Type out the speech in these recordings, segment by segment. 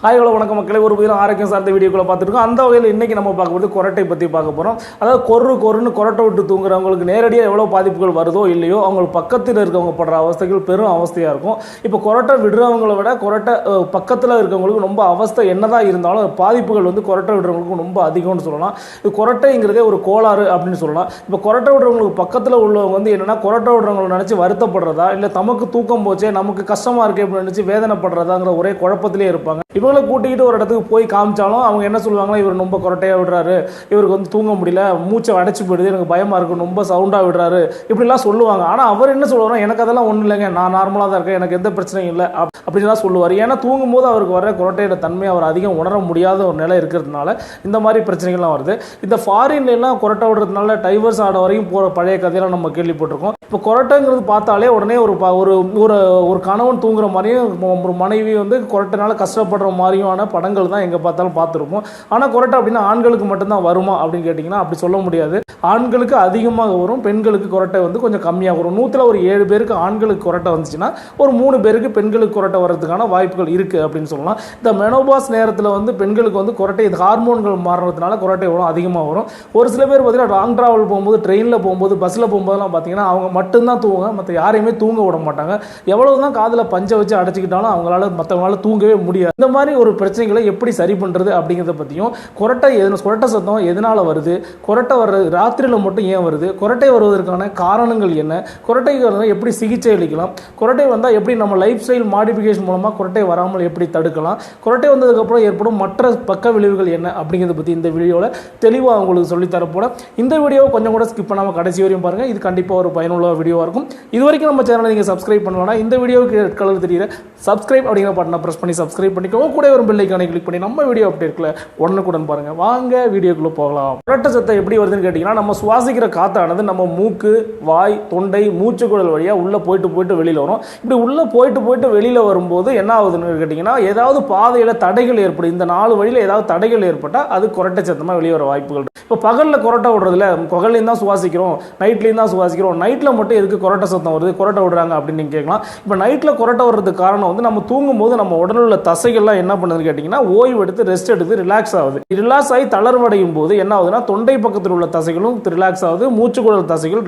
Hi hello வணக்கம் மக்களே. ஒரு புதிய ஆரோக்கியம் சார்ந்த வீடியோக்குள்ள பார்த்துருக்கோம். அந்த வகையில் இன்றைக்கி நம்ம பார்க்கும்போது கொரட்டை பற்றி பார்க்க போகிறோம். அதாவது கொருன்னு கொரட்டை விட்டு தூங்குறவங்களுக்கு நேரடியாக எவ்வளோ பாதிப்புகள் வருதோ இல்லையோ, அவங்களுக்கு பக்கத்தில் இருக்கவங்க படுற அவஸ்தைகள் பெரும் அவஸ்தையாக இருக்கும். இப்போ கொரட்டை விடுறவங்களை விட கொரட்டை பக்கத்தில் இருக்கவங்களுக்கு ரொம்ப அவஸ்தை என்னதான் இருந்தாலும் பாதிப்புகள் வந்து கொரட்டை விடுறவங்களுக்கு ரொம்ப அதிகம்னு சொல்லலாம். இது கொரட்டைங்கிறதே ஒரு கோளாறு அப்படின்னு சொல்லலாம். இப்போ கொரட்டை விடுறவங்களுக்கு பக்கத்தில் உள்ளவங்க வந்து என்னென்னா, கொரட்டை விடுறவங்களை நினச்சி வருத்தப்படுறதா இல்லை தமக்கு தூக்கம் போச்சே நமக்கு கஷ்டமாக இருக்கே அப்படின்னு நினச்சி வேதனைப்படுறதாங்கிற ஒரே குழப்பத்திலே இருப்பாங்க. இவங்களை கூட்டிக்கிட்டு ஒரு இடத்துக்கு போய் காமிச்சாலும் அவங்க என்ன சொல்லுவாங்கன்னா, இவர் ரொம்ப கொரட்டையாக விடுறாரு, இவருக்கு வந்து தூங்க முடியல, மூச்சை அடைச்சி போயிடுது, எனக்கு பயமாக இருக்கும், ரொம்ப சவுண்டாக விடுறாரு, இப்படிலாம் சொல்லுவாங்க. ஆனால் அவர் என்ன சொல்லுவாருன்னா, எனக்கு அதெல்லாம் ஒன்றும் இல்லைங்க, நான் நார்மலாக தான் இருக்கேன், எனக்கு எந்த பிரச்சனையும் இல்லை அப்படின்லாம் சொல்லுவார். ஏன்னா தூங்கும்போது அவருக்கு வர கொரட்டையோட தன்மையை அவர் அதிகம் உணர முடியாத ஒரு நிலை இருக்கிறதுனால இந்த மாதிரி பிரச்சனைகள்லாம் வருது. இந்த ஃபாரின்லாம் கொரட்டை விடுறதுனால டைவர்ஸ் ஆட வரையும் போகிற பழைய கதையெல்லாம் நம்ம கேள்விப்பட்டிருக்கோம். இப்போ கொரட்டைங்கிறது பார்த்தாலே உடனே ஒரு கணவன் தூங்குற மாதிரியும் ஒரு மனைவி வந்து கொரட்டைனால கஷ்டப்படுற மாதிரியான படங்கள் தான் எங்கே பார்த்தாலும் பார்த்துருப்போம். ஆனால் கொரட்டை அப்படின்னா ஆண்களுக்கு மட்டும்தான் வருமா அப்படின்னு கேட்டிங்கன்னா அப்படி சொல்ல முடியாது. ஆண்களுக்கு அதிகமாக வரும், பெண்களுக்கு கொரட்டை வந்து கொஞ்சம் கம்மியாக வரும். 100ல் ஒரு 7 பேருக்கு ஆண்களுக்கு கொரட்டை வந்துச்சுன்னா ஒரு 3 பேருக்கு பெண்களுக்கு கொரட்டை வர்றதுக்கான வாய்ப்புகள் இருக்குது அப்படின்னு சொல்லலாம். இந்த மெனோபாஸ் நேரத்தில் வந்து பெண்களுக்கு வந்து கொரட்டை இது ஹார்மோன்கள் மாறுறதுனால கொரட்டை எவ்வளோ அதிகமாக வரும். ஒரு சில பேர் பார்த்தீங்கன்னா லாங் ட்ராவல் போகும்போது, ட்ரெயினில் போகும்போது, பஸ்ஸில் போகும்போதெல்லாம் பார்த்தீங்கன்னா அவங்க மட்டும்தான் தூங்குவாங்க, மற்ற யாரையுமே தூங்க விட மாட்டாங்க. எவ்வளவு தான் காதில் பஞ்சை வச்சு அடைச்சிக்கிட்டாலும் அவங்களால மற்றவங்களால தூங்கவே முடியாது. இந்த மாதிரி ஒரு பிரச்சனைகளை எப்படி சரி பண்ணுறது அப்படிங்கிறத பற்றியும், கொரட்டை சத்தம் எதனால் வருது, கொரட்டை வர்றது ராத்திரியில் மட்டும் ஏன் வருது, கொரட்டை வருவதற்கான காரணங்கள் என்ன, கொரட்டை எப்படி சிகிச்சை அளிக்கலாம், கொரட்டை வந்தால் எப்படி நம்ம லைஃப் ஸ்டைல் மாடிஃபிகேஷன் மூலமாக கொரட்டை வராமல் எப்படி தடுக்கலாம், கொரட்டை வந்ததுக்கப்புறம் ஏற்படும் மற்ற பக்க விளைவுகள் என்ன அப்படிங்கிறத பற்றி இந்த வீடியோவில் தெளிவாக உங்களுக்கு சொல்லித்தரப்போட இந்த வீடியோவை கொஞ்சம் கூட ஸ்கிப் பண்ணாமல் கடைசி வரையும் பாருங்கள். இது கண்டிப்பாக ஒரு பயனுள்ள வீடியோவாக இருக்கும். இது வரைக்கும் நம்ம சேனலை நீங்கள் சப்ஸ்கிரைப் பண்ணலாம். இந்த வீடியோவுக்கு ரெட் கலர் தெரியுற சப்ஸ்கிரைப் அப்படிங்கிற பட்டனை ப்ரெஸ் பண்ணி சப்ஸ்கிரைப் பண்ணிக்கோங்க. கூட ஒரு பெல் ஐகானை கிளிக் பண்ணி நம்ம வீடியோ அப்டேட்ல உடனுக்குடன் பாருங்க. வாங்க வீடியோக்குள்ள போகலாம். கொரட்டை சத்தம் எப்படி வருதுன்னு கேட்டிங்கன்னா, நம்ம சுவாசிக்கிற காத்தானது நம்ம மூக்கு, வாய், தொண்டை, மூச்சுக்குழல் வழியாக உள்ளே போயிட்டு வெளியில் வரும். இப்படி உள்ளே போயிட்டு வெளியில் வரும்போது என்ன ஆகுதுன்னு கேட்டிங்கன்னா, ஏதாவது பாதையில் தடைகள் ஏற்படும். இந்த 4 வழியில் ஏதாவது தடைகள் ஏற்பட்டால் அது கொரட்டை சத்தமாக வெளியே வர வாய்ப்புகள். இப்போ பகலில் கொரட்டை விடுறதுல பகல்லையும் தான் சுவாசிக்கிறோம், நைட்லையும் தான் சுவாசிக்கிறோம், நைட்டில் மட்டும் எதுக்கு கொரட்டை சத்தம் வருது, கொரட்டை விடுறாங்க அப்படின்னு நீங்கள் கேட்கலாம். இப்போ நைட்டில் கொரட்டை வர்றதுக்கு காரணம் வந்து நம்ம தூங்கும்போது நம்ம உடலில் உள்ள தசைகள்லாம் என்ன பண்ணுதுன்னு கேட்டிங்கன்னா, ஓய்வு எடுத்து ரெஸ்ட் எடுத்து ரிலாக்ஸ் ஆகுது. ரிலாக்ஸ் ஆகி தளர்வடையும் போது என்ன ஆகுதுன்னா, தொண்டை பக்கத்தில் உள்ள தசைகளும் ரிலாக்ஸ் ஆகுது, மூச்சுக்குழல் தசைகள்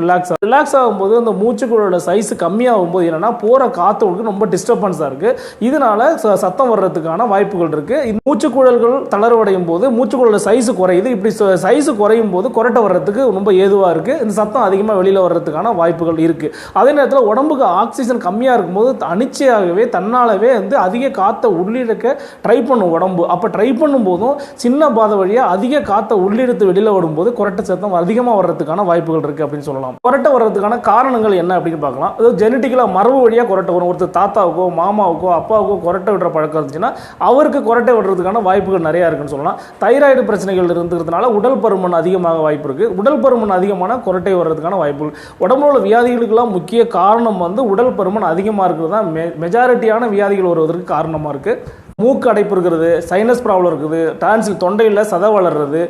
ரிலாக்ஸ் ஆகும்போது அந்த மூச்சுக்குழலோட சைஸ் கம்மியாகும் போது என்னன்னா, போகிற காற்றுக்கு ரொம்ப டிஸ்டர்பன்ஸாக இருக்குது. இதனால சத்தம் வர்றதுக்கான வாய்ப்புகள் இருக்குது. மூச்சுக்குழல்கள் தளர்வடையும் போது மூச்சுக்குழலோட சைஸ் குறையுது. இப்படி சைஸ் குறையும் போது கொரட்டை வர்றதுக்கு ரொம்ப ஏதுவாக இருக்குது. இந்த சத்தம் அதிகமாக வெளியில் வர்றதுக்கான வாய்ப்புகள் இருக்குது. அதே நேரத்தில் உடம்புக்கு ஆக்சிஜன் கம்மியாக இருக்கும்போது அனிச்சையாகவே தன்னாலவே வந்து அதிக காற்றை உள்ளிழுக்க ட்ரை பண்ணும் உடம்பு. அப்போ ட்ரை பண்ணும்போதும் சின்ன பாதை வழியாக அதிக காற்றை உள்ளிழுத்து வெளியில் வரும்போது கொரட்டை சத்தம் அதிகமாக வர்றதுக்கான வாய்ப்புகள் இருக்குது அப்படின்னு சொல்லலாம். கொரட்டை வர்றதுக்கான காரணங்கள் என்ன அப்படின்னு பார்க்கலாம். அதாவது ஜெனட்டிக்கலாக மரபு வழியாக கொரட்டை வரும். ஒருத்தர் தாத்தாவுக்கோ மாமாவுக்கோ அப்பாவுக்கோ கொரட்டை விடுற பழக்கம் இருந்துச்சுன்னா அவருக்கு கொரட்டை விடுறதுக்கான வாய்ப்புகள் நிறையா இருக்குன்னு சொல்லலாம். தைராய்டு பிரச்சனைகள் இருந்துக்கிறதுனால உடல் பருமன் அதிகமாக வாய்ப்பு இருக்குது. உடல் பருமன் அதிகமான கொரட்டை வர்றதுக்கான வாய்ப்புகள். உடம்புல உள்ள வியாதிகளுக்கெல்லாம் முக்கிய காரணம் வந்து உடல் பருமன் அதிகமாக இருக்கிறது தான் மெஜாரிட்டியான வியாதிகள் வருவதற்கு காரணமாக இருக்குது. மூக்கு அடைப்பு இருக்கிறது, சைனஸ் ப்ராப்ளம் இருக்குது, டான்சில் தொண்டையில் சதை வளர்றது,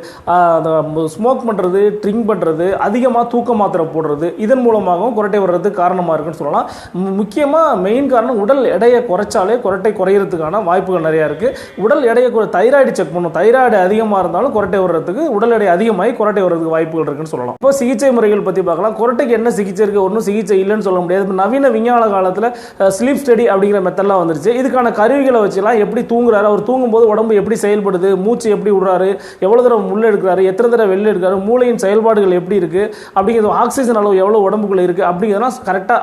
ஸ்மோக் பண்ணுறது, ட்ரிங்க் பண்ணுறது, அதிகமாக தூக்க மாத்திரை போடுறது, இதன் மூலமாகவும் கொரட்டை வர்றதுக்கு காரணமாக இருக்குன்னு சொல்லலாம். முக்கியமாக மெயின் காரணம் உடல் எடையை குறைச்சாலே கொரட்டை குறையிறதுக்கான வாய்ப்புகள் நிறையா இருக்குது. உடல் எடையை தைராய்டு செக் பண்ணணும். தைராய்டு அதிகமாக இருந்தாலும் கொரட்டை வர்றதுக்கு உடல் எடை அதிகமாகி கொரட்டை வர்றதுக்கு வாய்ப்புகள் இருக்குன்னு சொல்லலாம். இப்போ சிகிச்சை முறைகள் பற்றி பார்க்கலாம். கொரட்டைக்கு என்ன சிகிச்சை இருக்குது? ஒன்றும் சிகிச்சை இல்லைன்னு சொல்ல முடியாது. நவீன விஞ்ஞான காலத்தில் ஸ்லீப் ஸ்டடி அப்படிங்கிற மெத்தட்லாம் வந்துருச்சு. இதுக்கான கருவிகளை வச்சுலாம் எப்படி தூங்குறாரு, அவர் தூங்கும்போது உடம்பு எப்படி செயல்படுது, மூச்சு எப்படி விடுறாரு, எவ்வளோ தடவை உள்ள எடுக்கிறாரு, எத்தனை தடவை வெளில எடுக்கிறாரு, மூளையின் செயல்பாடுகள் எப்படி இருக்குது அப்படிங்கிறது, ஆக்சிஜன் அளவு எவ்வளோ உடம்புக்குள்ள இருக்குது அப்படிங்கிறதெல்லாம் கரெக்டாக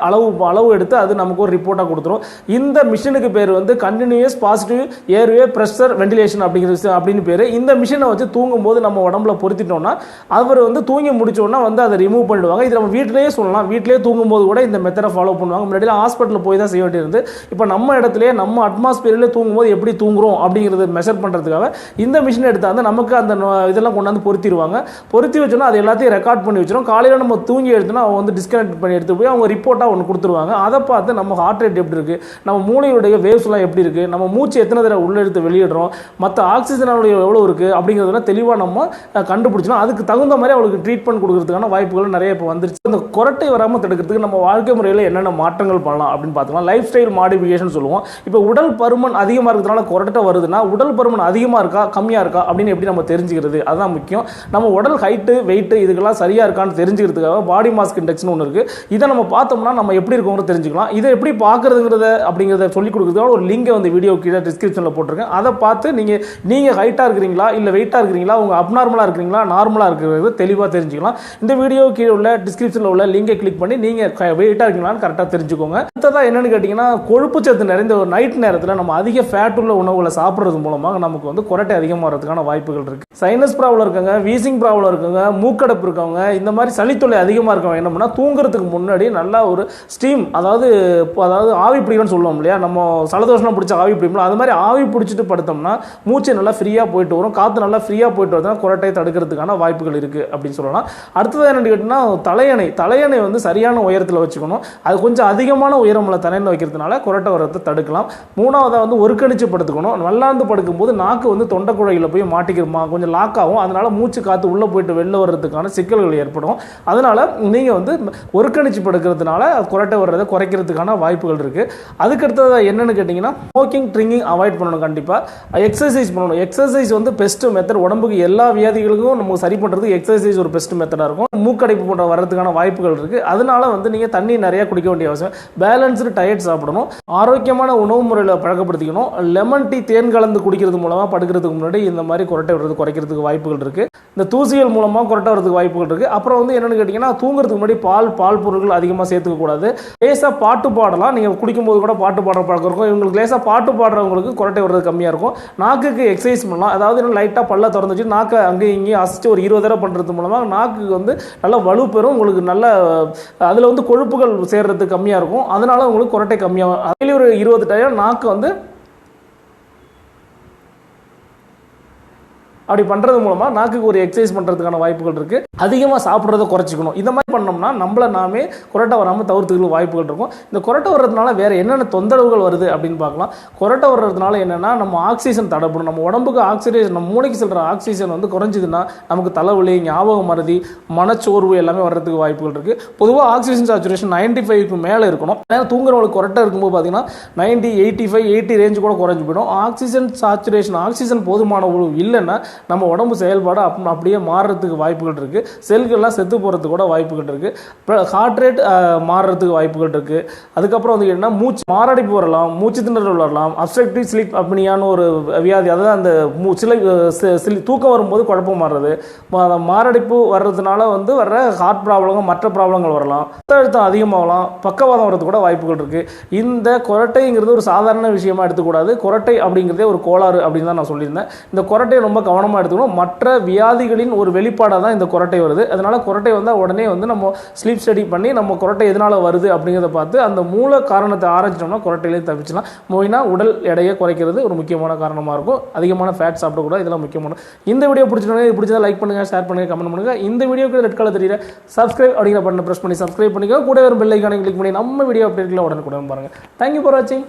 அளவு எடுத்து அது நமக்கு ஒரு ரிப்போர்ட்டாக கொடுத்துரும். இந்த மிஷினுக்கு பேர் வந்து continuous positive airway pressure ventilation அப்படின்னு பேர். இந்த மிஷினை வச்சு தூங்கும்போது நம்ம உடம்புல பொருத்திட்டோம்னா அவர் வந்து தூங்கி முடிச்சோன்னா வந்து அதை ரிமூவ் பண்ணிடுவாங்க. இது நம்ம வீட்டிலேயே சொல்லலாம். வீட்டிலேயே தூங்கும்போது கூட இந்த மெத்தடை ஃபாலோ பண்ணுவாங்க. முன்னாடிலாம் ஹாஸ்பிட்டலில் போய் தான் செய்ய வேண்டியிருந்து, இப்போ நம்ம இடத்துலேயே நம்ம அட்மாஸ்பியரில் தூங்கும்போது எப்படி தூங்குறோம் அப்படிங்கிறது மெஷர் பண்ணுறதுக்காக இந்த மிஷின் எடுத்தாந்து நமக்கு அந்த இதெல்லாம் கொண்டாந்து பொருத்திடுவாங்க. பொருத்தி வச்சோன்னா அது எல்லாத்தையும் ரெக்கார்ட் பண்ணி வச்சிடும். காலையில் நம்ம தூங்கி எடுத்தோன்னா அவங்க வந்து டிஸ்கனெக்ட் பண்ணி எடுத்து போய் அவங்க ரிப்போர்ட்டாக ஒன்று கொடுத்துருவாங்க. அதை பார்த்து நம்ம ஹார்ட் ரேட் எப்படி இருக்குது, நம்ம மூளையுடைய வேவ்ஸ்லாம் எப்படி இருக்குது, நம்ம மூச்சு எத்தனை தடவை உள்ள எடுத்து வெளியிடுறோம், மற்ற ஆக்சிஜன் அளவு எவ்வளோ இருக்குது அப்படிங்கிறதெல்லாம் தெளிவாக நம்ம கண்டுபிடிச்சோம். அதுக்கு தகுந்த மாதிரி அவளுக்கு ட்ரீட்மெண்ட் கொடுக்கறதுக்கான வாய்ப்புகள் நிறைய இப்போ வந்துருச்சு. அந்த கொரட்டை வராமல் தடுக்கிறதுக்கு நம்ம வாழ்க்கை முறையில் என்னென்ன மாற்றங்கள் பண்ணலாம் அப்படின்னு பார்த்துக்கலாம். லைஃப் ஸ்டைல் மாடிஃபிகேஷன் சொல்லுவோம். இப்போ உடல் பருமன் அதிகமாக இருக்கிறதுனால சாப்பிட்றதுனால கொரட்டை வருதுன்னா உடல் பருமன் அதிகமாக இருக்கா கம்மியாக இருக்கா அப்படின்னு எப்படி நம்ம தெரிஞ்சுக்கிறது? அதுதான் முக்கியம். நம்ம உடல் ஹைட்டு வெயிட்டு இதுக்கெல்லாம் சரியாக இருக்கான்னு தெரிஞ்சுக்கிறதுக்காக பாடி மாஸ் இண்டெக்ஸ்னு ஒன்று இருக்குது. இதை நம்ம பார்த்தோம்னா நம்ம எப்படி இருக்கோங்கிறது தெரிஞ்சுக்கலாம். இதை எப்படி பார்க்குறதுங்கிறத அப்படிங்கிறத சொல்லிக் கொடுக்குறதுக்காக ஒரு லிங்கை வந்து வீடியோ கீழே டிஸ்கிரிப்ஷனில் போட்டிருக்கேன். அதை பார்த்து நீங்கள் ஹைட்டாக இருக்கிறீங்களா இல்லை வெயிட்டாக இருக்கிறீங்களா, உங்கள் அப்நார்மலாக இருக்கிறீங்களா நார்மலாக இருக்கிறது தெளிவாக தெரிஞ்சுக்கலாம். இந்த வீடியோ கீழே உள்ள டிஸ்கிரிப்ஷனில் உள்ள லிங்கை கிளிக் பண்ணி நீங்கள் வெயிட்டாக இருக்கீங்களான்னு கரெக்டாக தெரிஞ்சுக்கோங்க. அடுத்ததாக என்னென்னு கேட்டிங்கன்னா, கொழுப்பு சத்து நிறைந்த ஒரு நைட் நேரத்தில் நம்ம அதிக ஃபேட் உள்ள உணவுகளை சாப்பிட்றது மூலமாக நமக்கு வந்து கொரட்டை அதிகமாகிறதுக்கான வாய்ப்புகள் இருக்குது. சைனஸ் ப்ராப்ளம் இருக்கவங்க, வீசிங் ப்ராப்ளம் இருக்கவங்க, மூக்கடைப்பு இருக்கவங்க, இந்த மாதிரி சளித்தொல்லை அதிகமாக இருக்கவங்க என்ன பண்ணால் தூங்குறதுக்கு முன்னாடி நல்லா ஒரு ஸ்டீம், அதாவது ஆவி பிடிக்கணும்னு சொல்லுவோம் இல்லையா, நம்ம சலதோஷம் பிடிச்ச ஆவி பிடிக்கணும், அது மாதிரி ஆவி பிடிச்சிட்டு படுத்தோம்னா மூச்சு நல்லா ஃப்ரீயாக போயிட்டு வரும், காற்று நல்லா ஃப்ரீயாக போயிட்டு வரதுனா கொரட்டையை தடுக்கிறதுக்கான வாய்ப்புகள் இருக்குது அப்படின்னு சொல்லலாம். அடுத்தது என்னென்னு கேட்டிங்கன்னா, தலையணை வந்து சரியான உயரத்தில் வச்சுக்கணும். அது கொஞ்சம் அதிகமான உயரமுள்ள தலையணை வைக்கிறதுனால கொரட்டை வரத்தை தடுக்கலாம். மூணாவதாக வந்து ஒருக்கணிச்சு படுத்துக்கணும். நல்லாந்து படுக்கும்போது நாக்கு வந்து தொண்டை குழையில் போய் மாட்டிக்கிறோமா கொஞ்சம் லாக் ஆகும். அதனால மூச்சு காற்று உள்ளே போயிட்டு வெளில வர்றதுக்கான சிக்கல்கள் ஏற்படும். அதனால நீங்கள் வந்து ஒருக்கணிச்சு படுக்கிறதுனால கொரட்டை வர்றதை குறைக்கிறதுக்கான வாய்ப்புகள் இருக்குது. அதுக்கடுத்தது என்னென்னு கேட்டிங்கன்னா, ஸ்மோக்கிங் ட்ரிங்கிங் அவாய்ட் பண்ணணும். கண்டிப்பாக எக்ஸசைஸ் பண்ணணும். எக்ஸசைஸ் வந்து பெஸ்ட் மெத்தட். உடம்புக்கு எல்லா வியாதிகளுக்கும் நம்ம சரி பண்ணுறதுக்கு எக்ஸசைஸ் ஒரு பெஸ்ட் மெத்தடாக இருக்கும். மூக்கடைப்பு போன்ற வர்றதுக்கான வாய்ப்புகள் இருக்குது. அதனால வந்து நீங்கள் தண்ணி நிறையா குடிக்க வேண்டிய அவசியம். பேலன்ஸ்டு டயட் சாப்பிடணும். ஆரோக்கியமான உணவு முறையில் பழக்கப்படுத்திக்கணும். லெமன் டீ தேன் கலந்து குடிக்கிறது மூலமாக படுக்கிறதுக்கு முன்னாடி இந்த மாதிரி கொரட்டை வர்றது குறைக்கிறதுக்கு வாய்ப்புகள் இருக்குது. இந்த தூசிகள் மூலமாக கொரட்டை வரதுக்கு வாய்ப்புகள் இருக்குது. அப்புறம் வந்து என்னென்னு கேட்டிங்கன்னா, தூங்குறதுக்கு முன்னாடி பால் பொருட்கள் அதிகமாக சேர்த்துக்கக்கூடாது. லேசாக பாட்டு பாடலாம். நீங்கள் குடிக்கும்போது கூட பாட்டு பாடுற பழக்கம் இருக்கும். இவங்களுக்கு லேசாக பாட்டு பாடுறவங்களுக்கு கொரட்டை வர்றது கம்மியாக இருக்கும். நாக்குக்கு எக்ஸசைஸ் பண்ணலாம். அதாவது லைட்டாக பல்ல திறந்து வச்சு நாக்கை அங்கேயும் இங்கேயும் அசிச்சு ஒரு 20 தடவை பண்ணுறது மூலமாக நாக்கு வந்து நல்லா வலு பெறும். உங்களுக்கு நல்ல அதில் வந்து கொழுப்புகள் சேர்றது கம்மியாக இருக்கும். அதனால உங்களுக்கு கொரட்டை கம்மியாகும். அதில் ஒரு 20 டைம் நாக்கு வந்து அப்படி பண்ணுறது மூலமாக நாக்குக்கு ஒரு எக்ஸசைஸ் பண்ணுறதுக்கான வாய்ப்புகள் இருக்குது. அதிகமாக சாப்பிட்றத குறைச்சிக்கணும். இந்த மாதிரி பண்ணோம்னா நம்மளை நாமே கொரட்டை வராமல் தவிர்த்துக்க வாய்ப்புகள் இருக்கும். இந்த கொரட்டை வர்றதுனால வேறு என்னென்ன தொந்தரவுகள் வருது அப்படின்னு பார்க்கலாம். கொரட்டை வர்றதுனால என்னென்னா, நம்ம ஆக்சிஜன் தடைப்படும். நம்ம உடம்புக்கு ஆக்சிஜன், நம்ம மூளைக்கு செல்கிற ஆக்சிஜன் வந்து குறைஞ்சிதுன்னா நமக்கு தலைவலி, ஞாபக மறதி, மனச்சோர்வு எல்லாமே வர்றதுக்கு வாய்ப்புகள் இருக்குது. பொதுவாக ஆக்சிஜன் சேச்சுரேஷன் 95க்கு மேலே இருக்கணும். ஏன்னா தூங்குறவங்களுக்கு கொரட்டை இருக்கும்போது பார்த்தீங்கன்னா 90, 85, 80 ரேஞ்சு கூட குறைஞ்சி போயிடும். ஆக்சிஜன் சேச்சுரேஷன், ஆக்சிஜன் போதுமான இல்லைன்னா நம்ம உடம்பு செயல்பாடு அப்படியே மாறுறதுக்கு வாய்ப்புகள் இருக்குது. செல்கள்லாம் செத்து போகிறதுக்கு கூட வாய்ப்புகள் இருக்குது. ஹார்ட் ரேட் மாறுறதுக்கு வாய்ப்புகள் இருக்குது. அதுக்கப்புறம் வந்து என்ன, மூச்சு மாரடைப்பு வரலாம், மூச்சு திணறல் வரலாம், அப்ஸ்ட்ரக்டிவ் ஸ்லீப் அப்னியான்னு ஒரு வியாதி, அதாவது அந்த சில தூக்கம் வரும்போது குழப்பம் மாறுறது, மாரடைப்பு வர்றதுனால வந்து வர்ற ஹார்ட் ப்ராப்ளங்கள், மற்ற ப்ராப்ளங்கள் வரலாம், ரத்த அழுத்தம் அதிகமாகலாம், பக்கவாதம் வரது கூட வாய்ப்புகள் இருக்குது. இந்த கொரட்டைங்கிறது ஒரு சாதாரண விஷயமா எடுத்துக்கூடாது. கொரட்டை அப்படிங்கிறதே ஒரு கோளாறு அப்படின்னு தான் நான் சொல்லியிருந்தேன். இந்த கொரட்டையை ரொம்ப கவனமாக எடுத்துக்கணும். மற்ற வியாதிகளின் ஒரு வெளிப்பாடாக தான் இந்த கொரட்டை வருது. அதனால கொரட்டை வந்தால் உடனே வந்து நம்ம ஸ்லீப் ஸ்டடி பண்ணி நம்ம கொரட்டை எதனால் வருது அப்படிங்கிறத பார்த்து அந்த மூல காரணத்தை ஆராய்ச்சிட்டோம்னா கொரட்டையிலே தப்பிச்சலாம். மொயினா உடல் எடையை குறைக்கிறது ஒரு முக்கியமான காரணமாக இருக்கும். அதிகமான ஃபேட் சாப்பிடக்கூடாது. இதெல்லாம் முக்கியமான. இந்த வீடியோ பிடிச்சதா லைக் பண்ணுங்கள், ஷேர் பண்ணுங்கள், கமெண்ட் பண்ணுங்கள். இந்த வீடியோக்கு ரெட் கலர் தெரியல சப்ஸ்கிரைப் அப்படிங்கிற பட்டனை ப்ரெஸ் பண்ணி சப்ஸ்கிரைப் பண்ணிக்கோ. கூட வரும் பெல் ஐகானை கிளிக் பண்ணி நம்ம வீடியோ அப்டேட்களை உடனுக்குடன் பாருங்கள். தேங்க்யூ ஃபார் வாட்சிங்.